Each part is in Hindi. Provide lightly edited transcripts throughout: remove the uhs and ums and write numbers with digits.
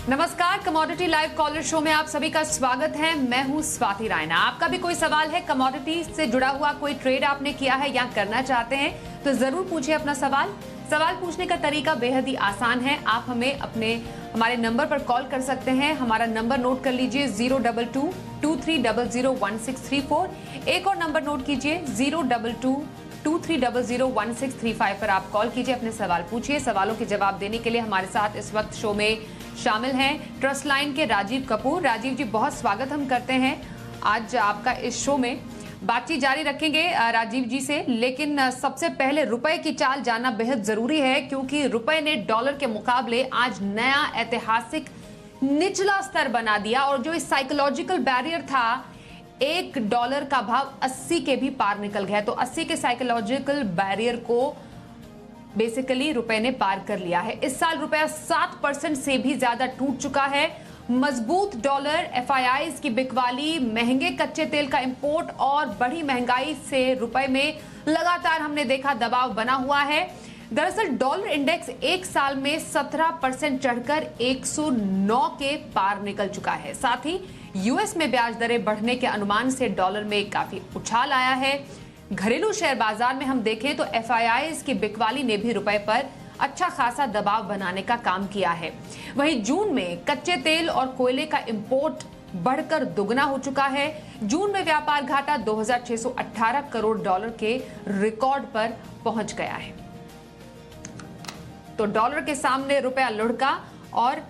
नमस्कार, कमोडिटी लाइव कॉलर शो में आप सभी का स्वागत है। मैं हूं स्वाति रायना। आपका भी कोई सवाल है, कमोडिटी से जुड़ा हुआ कोई ट्रेड आपने किया है या करना चाहते हैं तो जरूर पूछिए अपना सवाल। सवाल पूछने का तरीका बेहद ही आसान है। आप हमें हमारे नंबर पर कॉल कर सकते हैं। हमारा नंबर नोट कर लीजिए 022-2300-1634। एक और नंबर नोट कीजिए 022-2300-1635 पर आप कॉल कीजिए, अपने सवाल पूछिए। सवालों के जवाब देने के लिए हमारे साथ इस वक्त शो में शामिल हैं ट्रस्ट लाइन के राजीव कपूर। राजीव जी, बहुत स्वागत हम करते हैं आज आपका इस शो में। बातचीत जारी रखेंगे राजीव जी से, लेकिन सबसे पहले रुपए की चाल जानना बेहद जरूरी है, क्योंकि रुपए ने डॉलर के मुकाबले आज नया ऐतिहासिक निचला स्तर बना दिया। और जो इस साइकोलॉजिकल बैरियर था, $1 का भाव 80 के भी पार निकल गया। तो 80 के साइकोलॉजिकल बैरियर को बेसिकली रुपए ने पार कर लिया है। इस साल रुपया 7% से भी ज्यादा टूट चुका है। मजबूत डॉलर, FIIs की बिकवाली, महंगे कच्चे तेल का इंपोर्ट और बड़ी महंगाई से रुपए में लगातार हमने देखा दबाव बना हुआ है। दरअसल डॉलर इंडेक्स एक साल में 17% चढ़कर 109 के पार निकल चुका है। साथ ही US में ब्याज दरें बढ़ने के अनुमान से डॉलर में काफी उछाल आया है। घरेलू शेयर बाजार में हम देखें तो FIIs की बिकवाली ने भी रुपए पर अच्छा खासा दबाव बनाने का काम किया है। वहीं जून में कच्चे तेल और कोयले का इंपोर्ट बढ़कर दुगना हो चुका है। जून में व्यापार घाटा 2618 करोड़ डॉलर के रिकॉर्ड पर पहुंच गया है। तो डॉलर के सामने रुपया लुढ़का और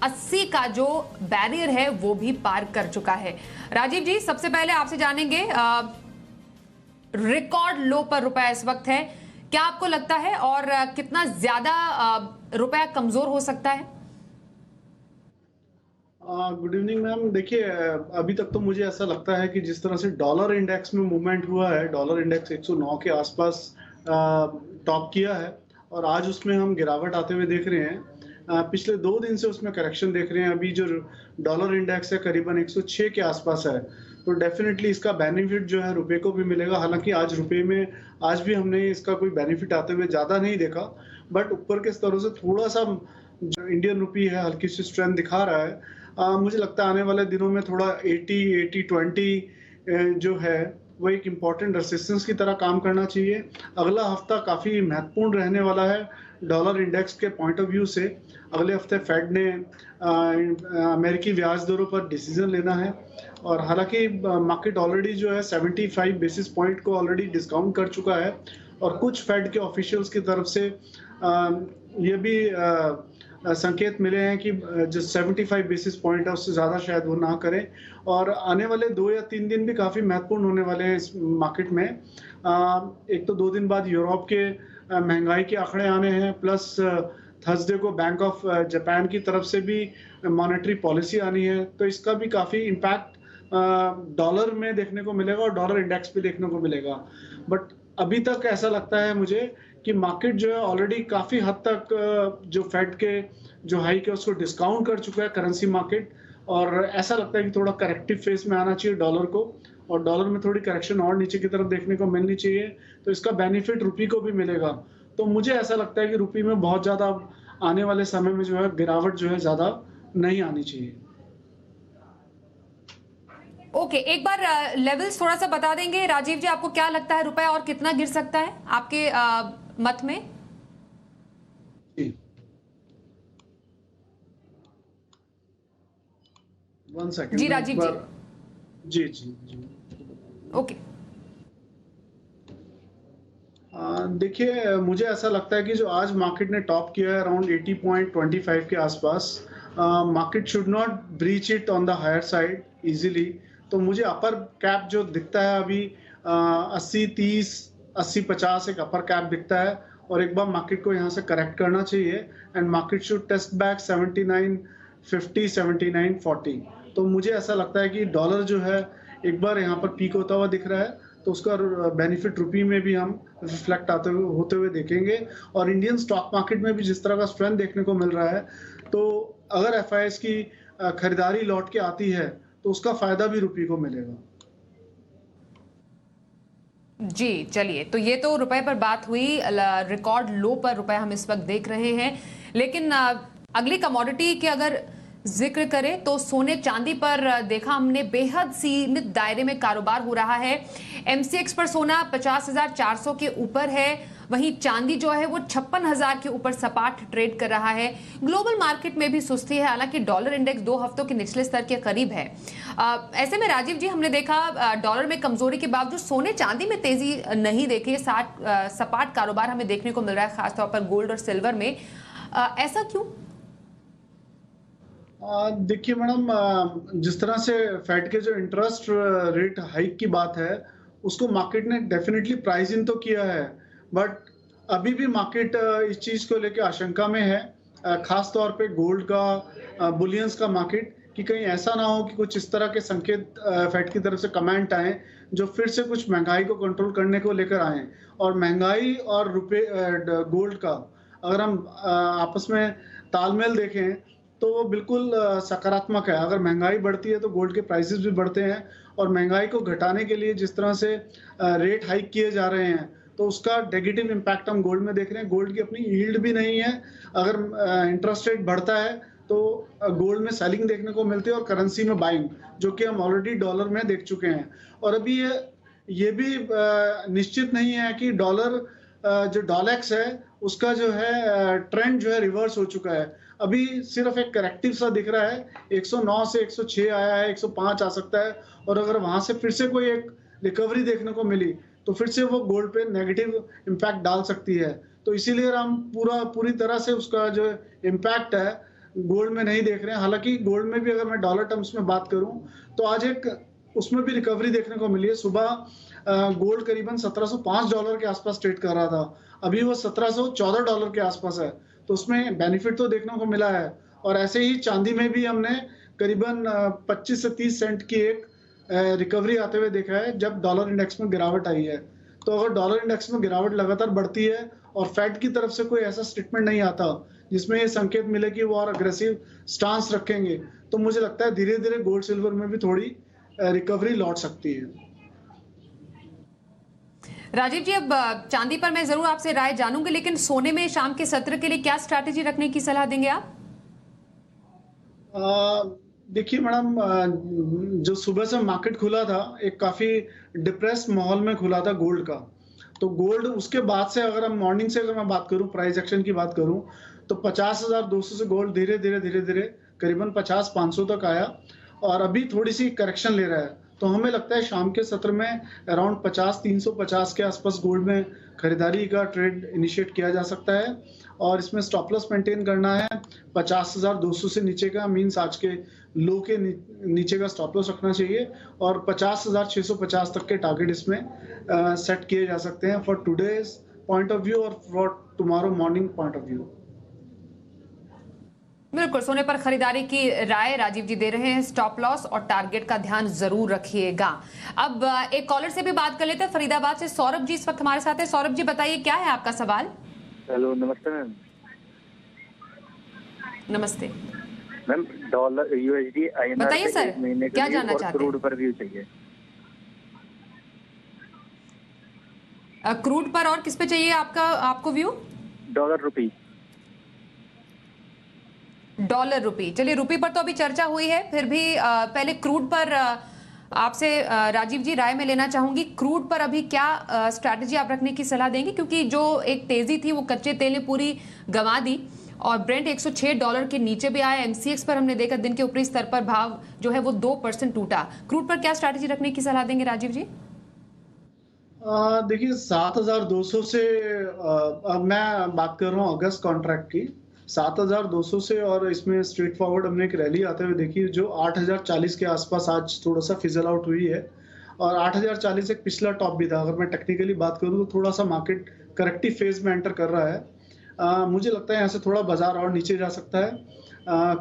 80 का जो बैरियर है वो भी पार कर चुका है। राजीव जी, सबसे पहले आपसे जानेंगे, रिकॉर्ड लो पर रुपया इस वक्त है, क्या आपको लगता है और कितना ज्यादा रुपया कमजोर हो सकता है? Good evening ma'am. देखिए, अभी तक तो मुझे ऐसा लगता है कि जिस तरह से डॉलर इंडेक्स में मूवमेंट हुआ है, डॉलर इंडेक्स 109 के आसपास टॉप किया है और आज उसमें हम गिरावट आते हुए देख रहे हैं। पिछले 2 दिन से उसमें करेक्शन देख रहे हैं। अभी जो डॉलर इंडेक्स है करीबन 106 के आसपास है, तो डेफिनेटली इसका बेनिफिट जो है रुपए को भी मिलेगा। हालांकि आज रुपए में आज भी हमने इसका कोई बेनिफिट आते हुए ज़्यादा नहीं देखा, बट ऊपर के स्तरों से थोड़ा सा जो इंडियन रुपी है हल्की सी स्ट्रेंथ दिखा रहा है। मुझे लगता है आने वाले दिनों में थोड़ा 80-20 जो है वो एक इम्पॉर्टेंट रेसिस्टेंस की तरह काम करना चाहिए। अगला हफ्ता काफ़ी महत्वपूर्ण रहने वाला है डॉलर इंडेक्स के पॉइंट ऑफ व्यू से। अगले हफ्ते फेड ने अमेरिकी ब्याज दरों पर डिसीजन लेना है और हालांकि मार्केट ऑलरेडी जो है 75 बेसिस पॉइंट को ऑलरेडी डिस्काउंट कर चुका है और कुछ फेड के ऑफिशियल्स की तरफ से ये भी संकेत मिले हैं कि जो 75 बेसिस पॉइंट है उससे ज़्यादा शायद वो ना करें। और आने वाले 2 या 3 दिन भी काफ़ी महत्वपूर्ण होने वाले हैं इस मार्केट में। एक तो 2 दिन बाद यूरोप के महंगाई के आंकड़े आने हैं, प्लस थर्सडे को बैंक ऑफ जापान की तरफ से भी मॉनेटरी पॉलिसी आनी है। तो इसका भी काफ़ी इम्पैक्ट डॉलर में देखने को मिलेगा और डॉलर इंडेक्स पे देखने को मिलेगा। बट अभी तक ऐसा लगता है मुझे कि मार्केट जो है ऑलरेडी काफ़ी हद तक जो फेड के जो हाइक है उसको डिस्काउंट कर चुका है करेंसी मार्केट, और ऐसा लगता है कि थोड़ा करेक्टिव फेज में आना चाहिए डॉलर को, और डॉलर में थोड़ी करेक्शन और नीचे की तरफ देखने को मिलनी चाहिए, तो इसका बेनिफिट रुपी को भी मिलेगा। तो मुझे ऐसा लगता है कि रुपी में बहुत ज़्यादा आने वाले समय में जो है गिरावट जो है ज़्यादा नहीं आनी चाहिए। ओके, एक बार लेवल्स थोड़ा सा बता देंगे राजीव जी, आपको क्या लगता है रुपया और कितना गिर सकता है आपके मत में? वन सेकंड जी राजीव जी। जी। ओके, देखिए, मुझे ऐसा लगता है कि जो आज मार्केट ने टॉप किया है अराउंड 80.25 के आसपास, market should not breach it on the higher side easily. तो मुझे अपर कैप जो दिखता है अभी 80-30, 80-50 एक अपर कैप दिखता है, और एक बार मार्केट को यहाँ से करेक्ट करना चाहिए and market should test back 79.50, 79.40। तो मुझे ऐसा लगता है कि डॉलर जो है एक बार यहाँ पर पीक होता हुआ दिख रहा है, तो उसका बेनिफिट रुपी में भी हम रिफ्लेक्ट होते हुए देखेंगे। और इंडियन स्टॉक मार्केट में भी जिस तरह का स्ट्रेंथ देखने को मिल रहा है, तो अगर FIIs की खरीदारी लौट के आती है तो उसका फायदा भी रुपी को मिलेगा। जी चलिए, तो ये तो रुपए पर बात हुई। रिकॉर्ड लो पर रुपए हम इस वक्त देख रहे हैं, लेकिन अगली कमोडिटी की अगर जिक्र करें तो सोने चांदी पर देखा हमने बेहद सीमित दायरे में कारोबार हो रहा है। एमसीएक्स पर सोना 50,400 के ऊपर है, वहीं चांदी जो है वो 56,000 के ऊपर सपाट ट्रेड कर रहा है। ग्लोबल मार्केट में भी सुस्ती है, हालांकि डॉलर इंडेक्स 2 हफ्तों के निचले स्तर के करीब है। ऐसे में राजीव जी हमने देखा डॉलर में कमजोरी के बावजूद सोने चांदी में तेजी नहीं देखी, सपाट कारोबार हमें देखने को मिल रहा है, खासतौर पर गोल्ड और सिल्वर में। ऐसा क्यों? देखिए मैडम, जिस तरह से फेड के जो इंटरेस्ट रेट हाइक की बात है उसको मार्केट ने डेफिनेटली प्राइस इन तो किया है, बट अभी भी मार्केट इस चीज को लेकर आशंका में है, खास तौर पे गोल्ड का, बुलियंस का मार्केट, कि कहीं ऐसा ना हो कि कुछ इस तरह के संकेत फेड की तरफ से कमेंट आए जो फिर से कुछ महंगाई को कंट्रोल करने को लेकर आए। और महंगाई और रुपए गोल्ड का अगर हम आपस में तालमेल देखें तो वो बिल्कुल सकारात्मक है। अगर महंगाई बढ़ती है तो गोल्ड के प्राइसेस भी बढ़ते हैं, और महंगाई को घटाने के लिए जिस तरह से रेट हाइक किए जा रहे हैं तो उसका नेगेटिव इम्पैक्ट हम गोल्ड में देख रहे हैं। गोल्ड की अपनी यील्ड भी नहीं है, अगर इंटरेस्ट रेट बढ़ता है तो गोल्ड में सेलिंग देखने को मिलती है और करेंसी में बाइंग, जो कि हम ऑलरेडी डॉलर में देख चुके हैं। और अभी ये भी निश्चित नहीं है कि डॉलर जो डॉलेक्स है उसका जो है ट्रेंड जो है रिवर्स हो चुका है। अभी सिर्फ एक करेक्टिव सा दिख रहा है, 109 से 106 आया है, 105 आ सकता है, और अगर वहां से फिर से कोई एक रिकवरी देखने को मिली तो फिर से वो गोल्ड पे नेगेटिव इम्पैक्ट डाल सकती है। तो इसीलिए हम पूरी तरह से उसका जो इम्पैक्ट है गोल्ड में नहीं देख रहे हैं। हालांकि गोल्ड में भी अगर मैं डॉलर टर्म्स में बात करूं तो आज एक उसमें भी रिकवरी देखने को मिली है। सुबह गोल्ड करीबन $1705 के आसपास ट्रेड कर रहा था, अभी वो $1714 के आसपास है, तो उसमें बेनिफिट तो देखने को मिला है। और ऐसे ही चांदी में भी हमने करीबन 25 से 30 सेंट की एक रिकवरी आते हुए देखा है जब डॉलर इंडेक्स में गिरावट आई है। तो अगर डॉलर इंडेक्स में गिरावट लगातार बढ़ती है और फेड की तरफ से कोई ऐसा स्टेटमेंट नहीं आता जिसमें ये संकेत मिले कि वो और अग्रेसिव स्टांस रखेंगे, तो मुझे लगता है धीरे धीरे गोल्ड सिल्वर में भी थोड़ी रिकवरी लौट सकती है। राजीव जी, अब चांदी पर मैं जरूर आपसे राय जानूंगी, लेकिन सोने में शाम के सत्र के लिए क्या स्ट्रैटेजी रखने की सलाह देंगे आप? देखिए मैडम, जो सुबह से मार्केट खुला था एक काफी डिप्रेस्ड माहौल में खुला था गोल्ड का। तो गोल्ड उसके बाद से अगर हम मॉर्निंग से अगर मैं बात करूं, प्राइस एक्शन की बात करूं, तो 50,200 से गोल्ड धीरे धीरे करीबन 50,500 तक आया और अभी थोड़ी सी करेक्शन ले रहा है। तो हमें लगता है शाम के सत्र में अराउंड 350 के आसपास गोल्ड में खरीदारी का ट्रेड इनिशिएट किया जा सकता है, और इसमें स्टॉप लॉस मेंटेन करना है 50,200 से नीचे का, मींस आज के लो के नीचे का स्टॉप लॉस रखना चाहिए, और 50,650 तक के टारगेट इसमें सेट किए जा सकते हैं for today's point of view और for tomorrow morning point of view. बिल्कुल, सोने पर खरीदारी की राय राजीव जी दे रहे हैं। स्टॉप लॉस और टारगेट का ध्यान जरूर रखिएगा। अब एक कॉलर से भी बात कर लेते हैं, फरीदाबाद से सौरभ जी इस वक्त हमारे साथ है। सौरभ जी बताइए, क्या है आपका सवाल? हेलो, नमस्ते मैम। नमस्ते मैम, डॉलर यूएसडी आईएनआर बताइए सर, महीने क्या के जानना और चाहते क्रूड हैं? पर व्यू चाहिए। क्रूड पर और किस पे चाहिए आपको view? Dollar rupee. Dollar rupee, चलिए रुपी पर तो अभी चर्चा हुई है, फिर भी पहले क्रूड पर आपसे राजीव जी राय में लेना चाहूंगी। क्रूड पर अभी क्या स्ट्रैटेजी आप रखने की सलाह देंगे, क्योंकि जो एक तेजी थी वो कच्चे तेल ने पूरी गंवा दी और ब्रेंट $106 के नीचे भी आया। एमसीएक्स पर हमने देखा दिन के ऊपरी स्तर पर भाव जो है वो 2% टूटा। क्रूड पर क्या स्ट्रैटेजी रखने की सलाह देंगे राजीव जी? देखिए 7,200 से मैं बात कर रहा हूँ अगस्त कॉन्ट्रैक्ट की, 7,200 से, और इसमें स्ट्रेट फॉरवर्ड हमने एक रैली आते हुए देखी जो 8,040 के आसपास आज थोड़ा सा फिजल आउट हुई है, और 8,040 एक पिछला टॉप भी था। अगर मैं टेक्निकली बात करूं तो थोड़ा सा मार्केट करेक्टिव फेज में एंटर कर रहा है। मुझे लगता है यहाँ से थोड़ा बाजार और नीचे जा सकता है।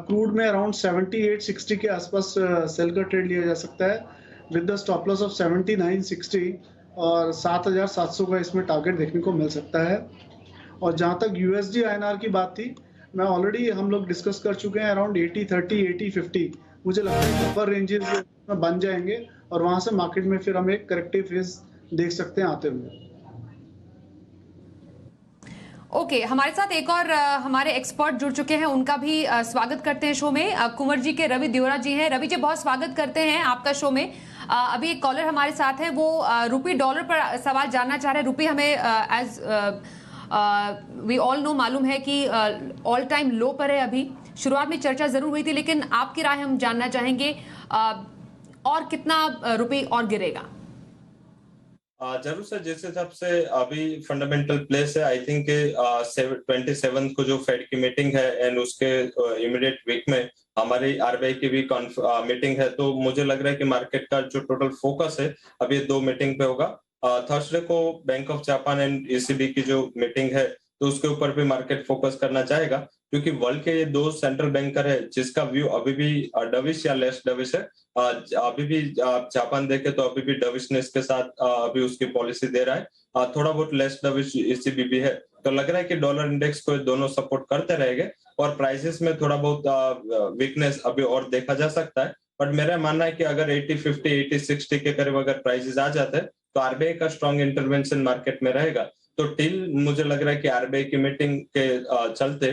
क्रूड में अराउंड 78-60 के आसपास सेल का ट्रेड लिया जा सकता है with the stop loss of 79.60, और 7,700 का इसमें टारगेट देखने को मिल सकता है। और जहां तक यूएसडी आईएनआर की बात थी, मैं ऑलरेडी हम लोग डिस्कस कर चुके हैं अराउंड 80-30, 80-50 मुझे लगता है अपर रेंजेस में बन जाएंगे, और वहां से मार्केट में फिर हम एक करेक्टिव फेज देख सकते हैं आते हुए। ओके, हमारे साथ एक और हमारे एक्सपर्ट जुड़ चुके हैं, उनका भी स्वागत करते हैं शो में। कुंवर जी के रवि देवरा जी हैं। रवि जी, बहुत स्वागत करते हैं आपका शो में। अभी एक कॉलर हमारे साथ है, वो रुपी डॉलर पर सवाल जानना चाह रहे हैं। रुपी हमें एज वी ऑल नो मालूम है कि ऑल टाइम लो पर है अभी। शुरुआत में चर्चा जरूर हुई थी, लेकिन आपकी राय हम जानना चाहेंगे, और कितना रुपी और गिरेगा? जरूर सर, जिस हिसाब से अभी फंडामेंटल प्लेस है, आई थिंक 27 को जो फेड की मीटिंग है एंड उसके इमीडिएट वीक में हमारी आरबीआई की भी मीटिंग है, तो मुझे लग रहा है कि मार्केट का जो टोटल फोकस है अभी 2 मीटिंग पे होगा। थर्सडे को bank of Japan and ECB की जो मीटिंग है, तो उसके ऊपर भी मार्केट फोकस करना चाहेगा, क्योंकि वर्ल्ड के ये 2 सेंट्रल बैंकर है जिसका व्यू अभी भी डविश या लेस डविश है। अभी भी जापान देखे तो अभी भी डविशनेस के साथ अभी उसकी पॉलिसी दे रहा है। थोड़ा बहुत लेस डविश ईसीबी भी है, तो लग रहा है कि डॉलर इंडेक्स को दोनों सपोर्ट करते रहेंगे और प्राइसेस में थोड़ा बहुत वीकनेस अभी और देखा जा सकता है। बट मेरा मानना है कि अगर 80-50, 80-60 के करीब अगर प्राइसेस आ जाते हैं तो आरबीआई का स्ट्रॉन्ग इंटरवेंशन मार्केट में रहेगा। तो टिल मुझे लग रहा है कि आरबीआई की मीटिंग के चलते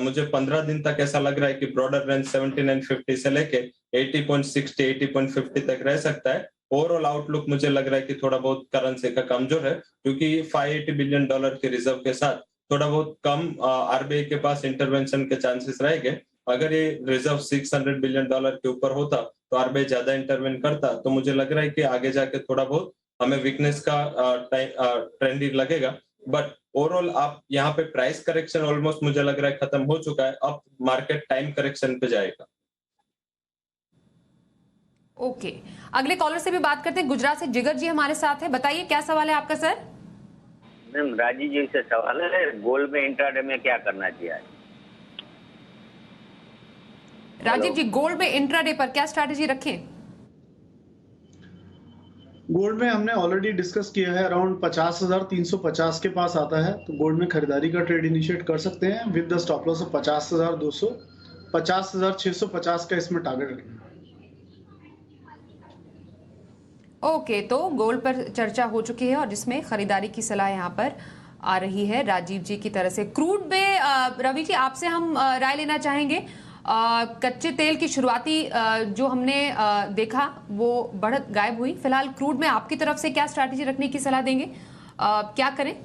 मुझे 15 दिन तक ऐसा लग रहा है कि ब्रॉडर रेंज 79.50 से लेके 80.60, 80.50 तक रह सकता है। ओवरऑल आउटलुक मुझे लग रहा है कि थोड़ा बहुत करेंसी का कमजोर है, क्योंकि $580 बिलियन के रिजर्व के साथ थोड़ा बहुत कम आरबीआई के पास इंटरवेंशन के चांसेस रहेंगे। अगर ये रिजर्व $600 बिलियन के ऊपर होता तो आरबीआई ज्यादा इंटरवेंट करता, तो मुझे लग रहा है कि आगे जाके थोड़ा बहुत हमें वीकनेस का ट्रेंड ही लगेगा। बट ओवरऑल आप यहाँ पे प्राइस करेक्शन ऑलमोस्ट मुझे लग रहा है खत्म हो चुका है, अब मार्केट टाइम करेक्शन पे जाएगा। ओके, अगले कॉलर से भी बात करते हैं। गुजरात से जिगर जी हमारे साथ है, बताइए क्या सवाल है आपका सर? मैम, राजीव जी से सवाल है, गोल्ड में इंट्राडे में क्या करना चाहिए? राजीव जी, गोल्ड में इंट्राडे पर क्या स्ट्रैटेजी रखें? गोल्ड में हमने ऑलरेडी डिस्कस किया है, अराउंड 50,350 के पास आता है, तो गोल्ड में खरीदारी का ट्रेड इनिशिएट कर सकते हैं with the stop loss of 50,200, 50,650 का इसमें टारगेट रखें। ओके, तो गोल्ड पर चर्चा हो चुकी है और जिसमें खरीदारी की सलाह यहाँ पर आ रही है राजीव जी की तरफ से। क्रूड में रवि जी, आपसे हम राय लेना चाहेंगे। कच्चे तेल की शुरुआती जो हमने देखा वो बढ़त गायब हुई। फिलहाल क्रूड में आपकी तरफ से क्या स्ट्रैटेजी रखने की सलाह देंगे, क्या करें?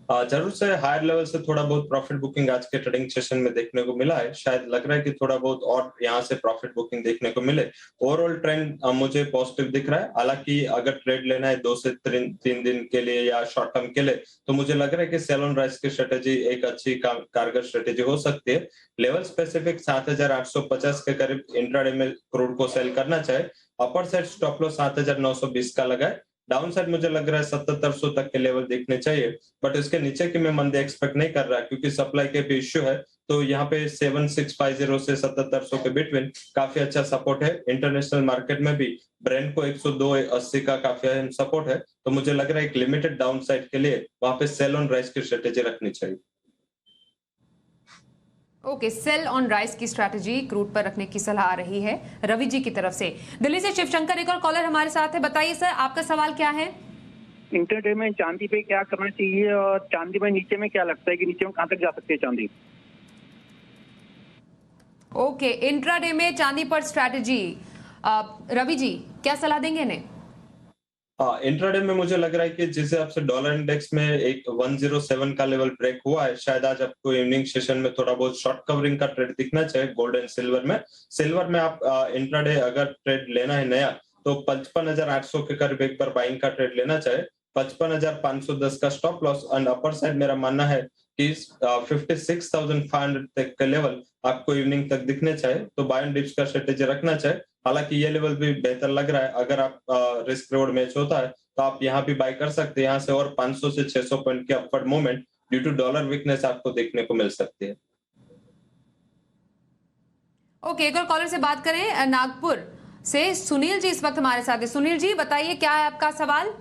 जरूर से हायर लेवल से थोड़ा बहुत प्रॉफिट बुकिंग आज के ट्रेडिंग सेशन में देखने को मिला है। शायद लग रहा है कि थोड़ा बहुत और यहाँ से प्रॉफिट बुकिंग देखने को मिले। ओवरऑल ट्रेंड मुझे पॉजिटिव दिख रहा है। हालांकि अगर ट्रेड लेना है 2 से 3 दिन के लिए या शॉर्ट टर्म के लिए, तो मुझे लग रहा है कि सेल ऑन राइज की स्ट्रेटेजी एक अच्छी कारगर स्ट्रेटेजी हो सकती है। लेवल स्पेसिफिक 7,850 के करीब इंट्राडे में क्रूड को सेल करना चाहे। अपर साइड स्टॉप लॉस 7,920 का लगाए। डाउन साइड मुझे लग रहा है 7700 तक के लेवल देखने चाहिए, बट इसके नीचे की मैं मंदी एक्सपेक्ट नहीं कर रहा, क्योंकि सप्लाई के भी इश्यू है। तो यहाँ पे 7650 से 7700 के बिटवीन काफी अच्छा सपोर्ट है। इंटरनेशनल मार्केट में भी ब्रेंट को 102.80 का काफी अहम सपोर्ट है। तो मुझे लग रहा है एक लिमिटेड डाउन साइड के लिए वहां पे सेल ऑन राइज की स्ट्रेटेजी रखनी चाहिए। ओके, सेल ऑन राइस की स्ट्रैटेजी क्रूड पर रखने की सलाह आ रही है रवि जी की तरफ से। दिल्ली से शिवशंकर एक और कॉलर हमारे साथ है, बताइए सर आपका सवाल क्या है? इंटरडे में चांदी पे क्या करना चाहिए और चांदी में नीचे में क्या लगता है कि नीचे में कहां तक जा सकती है चांदी? ओके, इंट्राडे में चांदी पर स्ट्रैटेजी, रवि जी क्या सलाह देंगे इन्हें? इंट्राडे में मुझे लग रहा है कि जिस हिसाब से डॉलर इंडेक्स में एक 107 का लेवल ब्रेक हुआ है, शायद आज आपको इवनिंग सेशन में थोड़ा बहुत शॉर्ट कवरिंग का ट्रेड दिखना चाहिए गोल्ड एंड सिल्वर में। सिल्वर में आप इंट्राडे अगर ट्रेड लेना है नया, तो 55,800 के करीब एक बार बाइंग का ट्रेड लेना चाहिए। 55,510 का stop loss and upper side मेरा मानना है कि 56,500 तक के लेवल आपको इवनिंग तक दिखने चाहिए, तो बाय एंड डिप्स का स्ट्रेटेजी रखना चाहिए। हालांकि ये लेवल भी बेहतर लग रहा है। अगर आप रिस्क रिवॉर्ड मैच होता है तो आप यहाँ भी बाय कर सकते हैं। यहाँ से और 500 से 600 पॉइंट की upward movement due to dollar weakness आपको देखने को मिल सकती है। ओके, एक और कॉलर से बात करें। नागपुर से सुनील जी इस वक्त हमारे साथ है। सुनील जी बताइए क्या है आपका सवाल?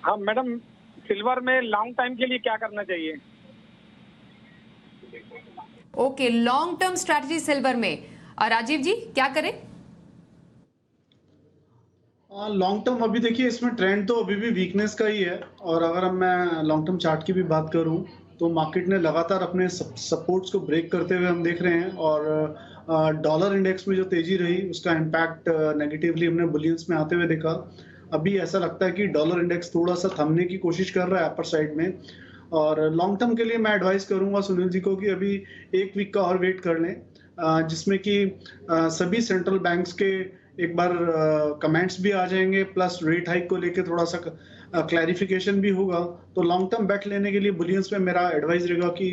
हाँ मैडम, सिल्वर में लॉन्ग टाइम के लिए क्या करना चाहिए? Okay, long term strategy silver में, राजीव जी क्या करें? लॉन्ग टर्म अभी देखिए इसमें ट्रेंड तो अभी भी वीकनेस का ही है, और अगर अब मैं लॉन्ग टर्म चार्ट की भी बात करूं तो मार्केट ने लगातार अपने सपोर्ट्स को ब्रेक करते हुए हम देख रहे हैं, और डॉलर इंडेक्स में जो तेजी रही उसका इम्पैक्ट नेगेटिवली हमने बुलियंस में आते हुए देखा। अभी ऐसा लगता है कि डॉलर इंडेक्स थोड़ा सा थमने की कोशिश कर रहा है अपर साइड में, और लॉन्ग टर्म के लिए मैं एडवाइस करूंगा सुनील जी को कि अभी एक वीक का और वेट कर लें, जिसमें कि सभी सेंट्रल बैंक्स के एक बार कमेंट्स भी आ जाएंगे, प्लस रेट हाइक को लेके थोड़ा सा क्लैरिफिकेशन भी होगा। तो लॉन्ग टर्म बेट लेने के लिए बुलियंस में मेरा एडवाइस रहेगा कि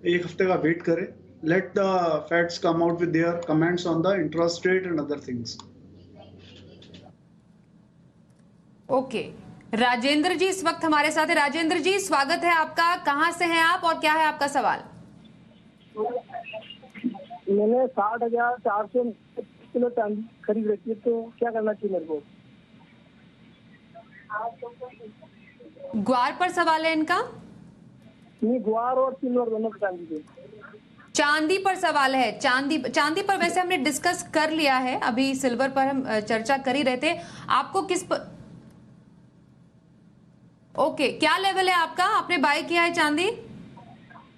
एक हफ्ते का वेट करें, let the Feds come out with their comments on the interest rate and other things. Okay, Rajendra ji इस वक्त हमारे साथ है। राजेंद्र जी स्वागत है आपका, कहां से हैं आप और क्या है आपका सवाल? मैंने 60,400 किलो चांदी खरीद रखी है, तो क्या करना चाहिए मेरे को? ग्वार पर सवाल है इनका? नहीं, ग्वार और सिल्वर दोनों की चांदी पे। चांदी पर सवाल है। चांदी पर वैसे हमने डिस्कस कर लिया है, अभी सिल्वर पर हम चर्चा कर ही रहे थे। आपको किस पर? ओके, क्या लेवल है आपका? आपने बाय किया है चांदी?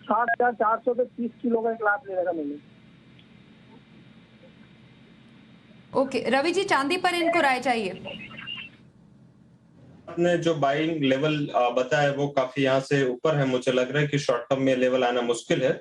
60,400 पे 30 किलो का एक लाभ ले रखा मैंने। ओके, रवि जी चांदी पर इनको राय चाहिए। आपने जो बाइंग लेवल बताया वो काफी यहाँ से ऊपर है, मुझे लग रहा है कि शॉर्ट टर्म में लेवल आना मुश्किल है।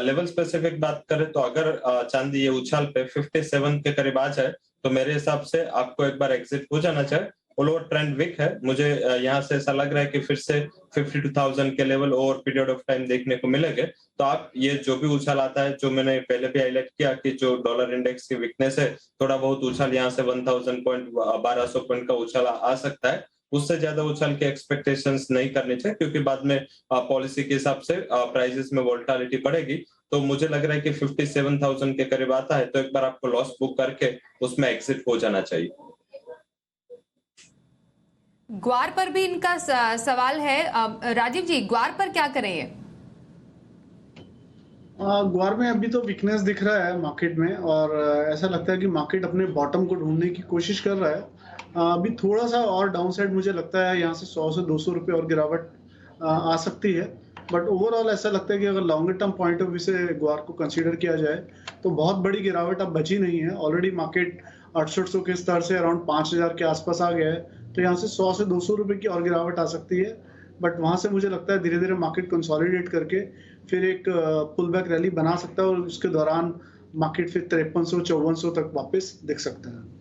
लेवल स्पेसिफिक बात करें तो अगर चांदी ये उछाल पे 57 के करीब आ जाए तो मेरे हिसाब से आपको एक बार एग्जिट हो जाना चाहिए। ओवर ट्रेंड वीक है, मुझे यहाँ से ऐसा लग रहा है कि फिर से 52,000 के level over period of time देखने को मिलेंगे। तो आप ये जो भी उछाल आता है, जो मैंने पहले भी हाईलाइट किया कि जो डॉलर इंडेक्स की वीकनेस है, थोड़ा बहुत उछाल यहाँ से 1000 पॉइंट 1200 पॉइंट का उछाल आ सकता है। उससे ज्यादा उछाल के एक्सपेक्टेशंस नहीं करनी चाहिए, क्योंकि बाद में पॉलिसी के हिसाब से प्राइसेस में वोलेटिलिटी बढ़ेगी। तो मुझे लग रहा है कि 57,000 के करीब आता है तो एक बार आपको लॉस बुक करके उसमें एग्जिट हो जाना चाहिए। ग्वार पर भी इनका सवाल है। राजीव जी ग्वार पर क्या करें ये? ग्वार में अभी तो वीकनेस दिख रहा है मार्केट में, और ऐसा लगता है कि मार्केट अपने बॉटम को ढूंढने की कोशिश कर रहा है। अभी थोड़ा सा और डाउनसाइड मुझे लगता है यहाँ से 100 से 200 रुपए और गिरावट आ सकती है, बट ओवरऑल ऐसा लगता है कि अगर longer term point of view से ग्वार को कंसीडर किया जाए तो बहुत बड़ी गिरावट अब बची नहीं है। ऑलरेडी मार्केट 6800 के स्तर से अराउंड 5000 के आसपास आ गया है, तो यहाँ से 100 से 200 रुपए की और गिरावट आ सकती है, बट वहां से मुझे लगता है धीरे धीरे मार्केट कंसोलिडेट करके फिर एक पुल बैक रैली बना सकता है, और उसके दौरान मार्केट फिर 5300-5400 तक वापस दिख सकता है।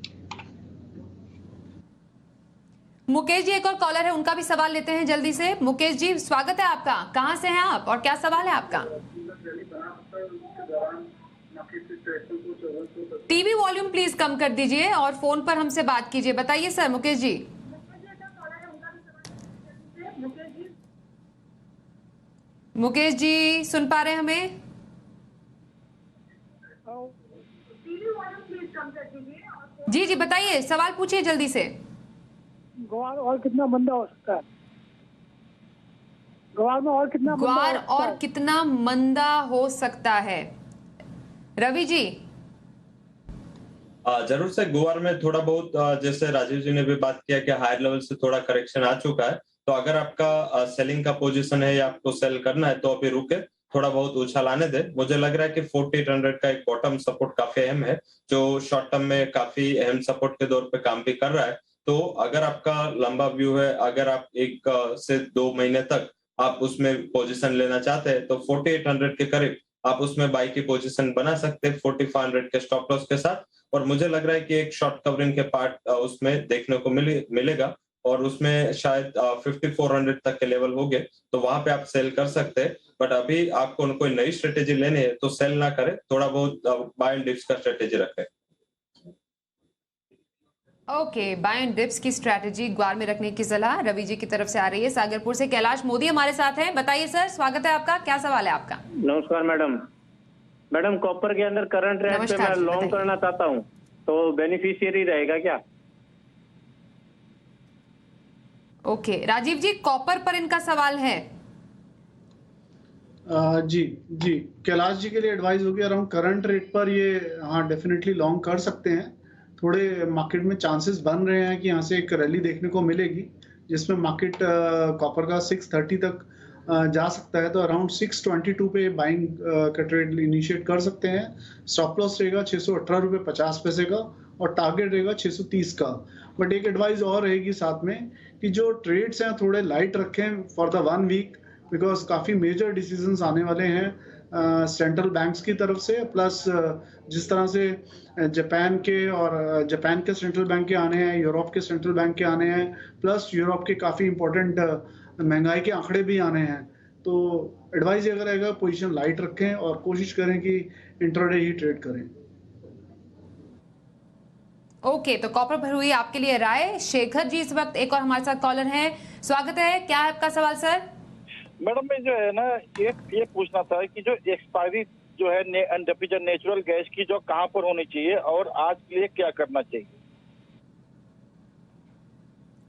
मुकेश जी एक और कॉलर है, उनका भी सवाल लेते हैं जल्दी से। मुकेश जी स्वागत है आपका, कहां से हैं आप और क्या सवाल है आपका? टीवी वॉल्यूम प्लीज कम कर दीजिए और फोन पर हमसे बात कीजिए। बताइए सर मुकेश जी। मुकेश जी सुन पा रहे हैं हमें? जी जी बताइए, सवाल पूछिए जल्दी से। ग्वार और कितना मंदा हो सकता है? ग्वार में और कितना ग्वार और कितना मंदा हो सकता है? रवि जी। जरूर से ग्वार में थोड़ा बहुत जैसे राजीव जी ने भी बात किया कि हायर लेवल से थोड़ा करेक्शन आ चुका है, तो अगर आपका सेलिंग का पोजीशन है या आपको सेल करना है तो अभी रुके, थोड़ा बहुत उछाल आने दे। मुझे लग रहा है कि 4800 का एक बॉटम सपोर्ट काफी अहम है, जो शॉर्ट टर्म में काफी अहम सपोर्ट के तौर पे काम भी कर रहा है। तो अगर आपका लंबा व्यू है, अगर आप 1 से 2 महीने तक आप उसमें पोजीशन लेना चाहते हैं तो 4800 के करीब आप उसमें बाई की पोजीशन बना सकते हैं 4500 के स्टॉप लॉस के साथ। और मुझे लग रहा है कि एक शॉर्ट कवरिंग के पार्ट उसमें देखने को मिलेगा, और उसमें शायद 5400 तक के लेवल हो गए तो वहां पे आप सेल कर सकते हैं। बट अभी आपको कोई नई स्ट्रेटेजी लेनी है तो सेल ना करें, थोड़ा बहुत बाय एंड डिप्स का स्ट्रेटेजी रखें। ओके, बाय एंड डिप्स की स्ट्रैटेजी ग्वार में रखने की सलाह रवि जी की तरफ से आ रही है। सागरपुर से कैलाश मोदी हमारे साथ हैं। बताइए सर, स्वागत है आपका, क्या सवाल है आपका? नमस्कार मैडम। मैडम कॉपर के अंदर करंट रेट पे मैं लॉन्ग करना चाहता हूँ, तो बेनिफिशियरी रहेगा क्या? ओके, राजीव जी कॉपर पर इनका सवाल है। जी जी, कैलाश जी के लिए एडवाइस होगी अराउंड करंट रेट पर ये हाँ डेफिनेटली लॉन्ग कर सकते हैं। थोड़े मार्केट में चांसेस बन रहे हैं कि यहाँ से एक रैली देखने को मिलेगी, जिसमें मार्केट कॉपर का 630 तक जा सकता है। तो अराउंड 622 पे बाइंग का ट्रेड इनिशिएट कर सकते हैं। स्टॉप लॉस रहेगा 618 रुपये 50 पैसे का और टारगेट रहेगा 630 का। बट एक एडवाइस और रहेगी साथ में कि जो ट्रेड्स हैं थोड़े लाइट रखें फॉर द 1 वीक, बिकॉज काफ़ी मेजर डिसीजंस आने वाले हैं सेंट्रल बैंक्स की तरफ से, प्लस जिस तरह से जापान के सेंट्रल बैंक के आने हैं, यूरोप के सेंट्रल बैंक के आने हैं, प्लस यूरोप के काफ़ी इंपॉर्टेंट महंगाई के आंकड़े भी आने हैं। तो एडवाइस अगर रहेगा पोजीशन लाइट रखें और कोशिश करें कि इंट्राडे ही ट्रेड करें। ओके, तो कॉपर पर हुई आपके लिए राय। शेखर जी इस वक्त एक और हमारे साथ कॉलर हैं, स्वागत है। क्या है आपका सवाल सर? मैडम मैं जो है ना ये पूछना था कि जो एक्सपायरी जो है नेचुरल गैस की जो कहाँ पर होनी चाहिए और आज के लिए क्या करना चाहिए?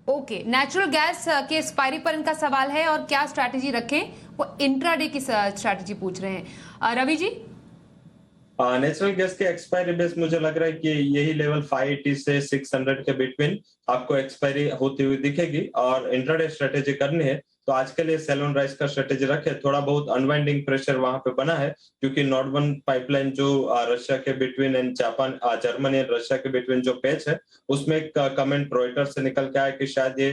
ओके, नेचुरल गैस के एक्सपायरी पर इनका सवाल है और क्या स्ट्रैटेजी रखें, वो इंट्राडे की स्ट्रैटेजी पूछ रहे हैं। रवि जी? नेचुरल गैस के एक्सपायरी बेस मुझे लग रहा है कि यही लेवल 580 से 600 के बिटवीन आपको एक्सपायरी होती हुई दिखेगी और इंट्राडे स्ट्रेटेजी करनी है तो आज के लिए सेल ऑन राइज का स्ट्रेटेजी रखे। थोड़ा बहुत अनवाइंडिंग प्रेशर वहां पे बना है क्योंकि नॉर्थ वन पाइपलाइन जो रशिया के between and Germany and Russia के बिटवीन जो पैच है उसमें एक कमेंट रॉयटर्स से निकल के आया कि शायद ये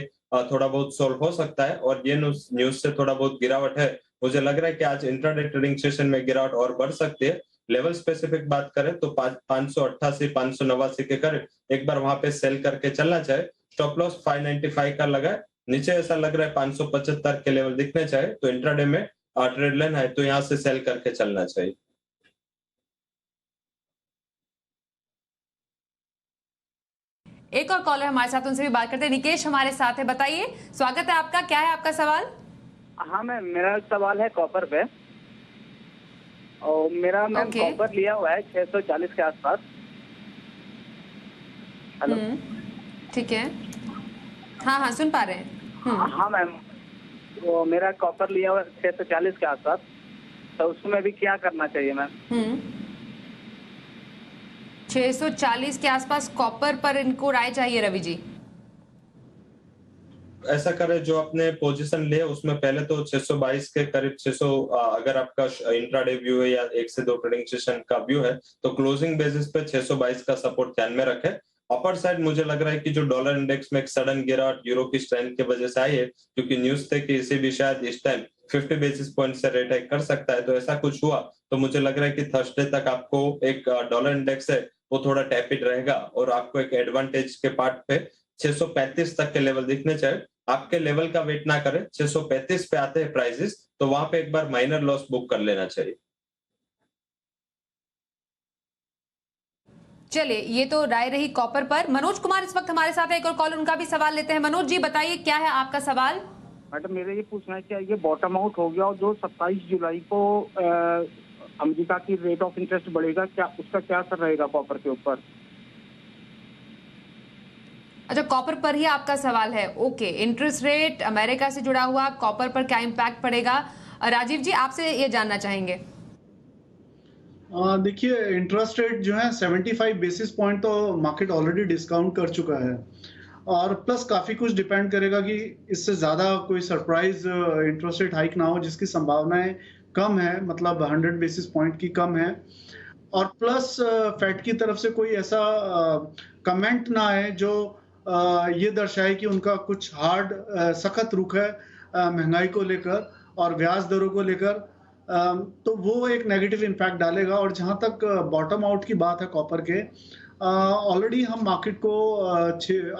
थोड़ा बहुत सोल्व हो सकता है और ये न्यूज से थोड़ा बहुत गिरावट है। मुझे लग रहा है कि आज इंट्राडे ट्रेडिंग सेशन में गिरावट और बढ़ सकती है। लेवल स्पेसिफिक बात करें तो 588 589 के करीब एक बार वहां पे सेल करके चलना चाहिए। स्टॉप लॉस 595 का लगा है, नीचे ऐसा लग रहा है 575 के लेवल दिखने चाहिए तो इंट्राडे में ट्रेड लेना है तो यहाँ से सेल करके चलना चाहिए। एक और कॉलर हमारे साथ, उनसे भी बात करते हैं। निकेश हमारे साथ है, बताइए, स्वागत है आपका। क्या है आपका सवाल? हाँ मैम, मेरा सवाल है कॉपर पे और मेरा मैम कॉपर लिया हुआ है 640 के आसपास। हेलो, ठीक है, हाँ सुन पा रहे हैं। हाँ मैम, तो मेरा कॉपर लिया हुआ 640 के आसपास, तो उसमें भी क्या करना चाहिए मैम? 640 के आसपास कॉपर पर इनको राय चाहिए रवि जी। ऐसा करे जो अपने पोजीशन ले उसमें पहले तो 622 के करीब 600 अगर आपका इंट्राडे व्यू है या 1 से 2 ट्रेडिंग सेशन का व्यू है तो क्लोजिंग बेसिस पे 622 का सपोर्ट ध्यान में रखे। अपर साइड मुझे लग रहा है कि जो डॉलर इंडेक्स में एक सडन गिरावट यूरो की स्ट्रेंथ की वजह से आई है क्योंकि न्यूज थे कि इसे भी शायद इस टाइम 50 बेसिस पॉइंट से रेट हाइक कर सकता है, तो ऐसा कुछ हुआ तो मुझे लग रहा है कि थर्सडे तक आपको एक डॉलर इंडेक्स है वो थोड़ा टैपिड रहेगा और आपको एक एडवांटेज के पार्ट पे 635 तक के लेवल दिखने चाहिए। आपके लेवल का वेट ना करें, 635 पे आते हैं प्राइसेस तो वहां पे एक बार माइनर लॉस बुक कर लेना चाहिए। चलिए, ये तो राय रही कॉपर पर। मनोज कुमार इस वक्त हमारे साथ है, एक और कॉल, उनका भी सवाल लेते हैं। मनोज जी बताइए, क्या है आपका सवाल? मैडम मेरा ये पूछना है कि ये बॉटम आउट हो गया और जो 27 जुलाई को अमेरिका की रेट ऑफ इंटरेस्ट बढ़ेगा, क्या उसका क्या असर रहेगा कॉपर के ऊपर? अच्छा, कॉपर पर ही आपका सवाल है। ओके, इंटरेस्ट रेट अमेरिका से जुड़ा हुआ, कॉपर पर क्या इम्पैक्ट पड़ेगा? राजीव जी आपसे ये जानना चाहेंगे। देखिए, इंटरेस्ट रेट जो है 75 बेसिस पॉइंट तो मार्केट ऑलरेडी डिस्काउंट कर चुका है और प्लस काफी कुछ डिपेंड करेगा कि इससे ज्यादा कोई सरप्राइज इंटरेस्ट रेट हाइक ना हो जिसकी संभावनाएं कम है, मतलब 100 बेसिस पॉइंट की कम है। और प्लस फेड की तरफ से कोई ऐसा कमेंट ना आए जो ये दर्शाए कि उनका कुछ हार्ड सख्त रुख है महंगाई को लेकर और ब्याज दरों को लेकर, तो वो एक नेगेटिव इम्पैक्ट डालेगा। और जहां तक बॉटम आउट की बात है कॉपर के, ऑलरेडी हम मार्केट को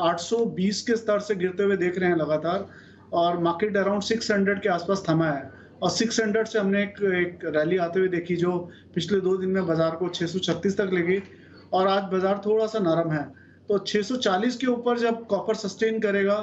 820 के स्तर से गिरते हुए देख रहे हैं लगातार और मार्केट अराउंड 600 के आसपास थमा है और 600 से हमने एक रैली आते हुए देखी जो पिछले 2 दिन में बाजार को 636 तक ले गई और आज बाजार थोड़ा सा नरम है। तो 640 के ऊपर जब कॉपर सस्टेन करेगा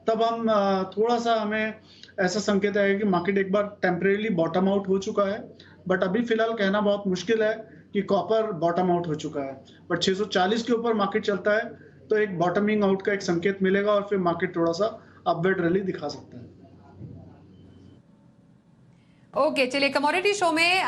तब हम थोड़ा सा हमें ऐसा संकेत आएगा कि मार्केट एक बार टेम्परेरी बॉटम आउट हो चुका है, बट अभी फिलहाल कहना बहुत मुश्किल है कि कॉपर बॉटम आउट हो चुका है। बट 640 के ऊपर मार्केट चलता है तो एक बॉटमिंग आउट का एक संकेत मिलेगा और फिर मार्केट थोड़ा सा अपवर्ड रैली दिखा सकता है। ओके, चलिए कमोडिटी शो में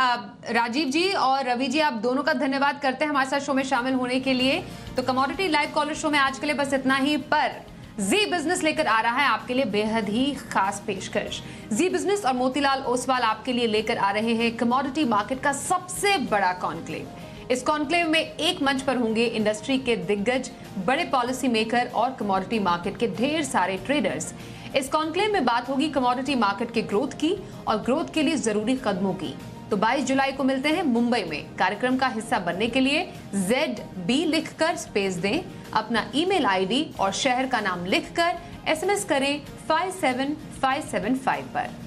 राजीव जी और रवि जी, आप दोनों का धन्यवाद करते हैं हमारे साथ शो में शामिल होने के लिए। तो कमोडिटी लाइव कॉलर शो में आज के लिए बस इतना ही, पर जी बिजनेस लेकर आ रहा है आपके लिए बेहद ही खास पेशकश। जी बिजनेस और मोतीलाल ओसवाल आपके लिए लेकर आ रहे हैं कमोडिटी मार्केट का सबसे बड़ा कॉन्क्लेव। इस कॉन्क्लेव में एक मंच पर होंगे इंडस्ट्री के दिग्गज, बड़े पॉलिसी मेकर और कमोडिटी मार्केट के ढेर सारे ट्रेडर्स। इस कॉन्क्लेव में बात होगी कमोडिटी मार्केट के ग्रोथ की और ग्रोथ के लिए जरूरी कदमों की। तो 22 जुलाई को मिलते हैं मुंबई में। कार्यक्रम का हिस्सा बनने के लिए ZB लिखकर स्पेस दें, अपना ईमेल आईडी और शहर का नाम लिखकर SMS करें 57575 पर।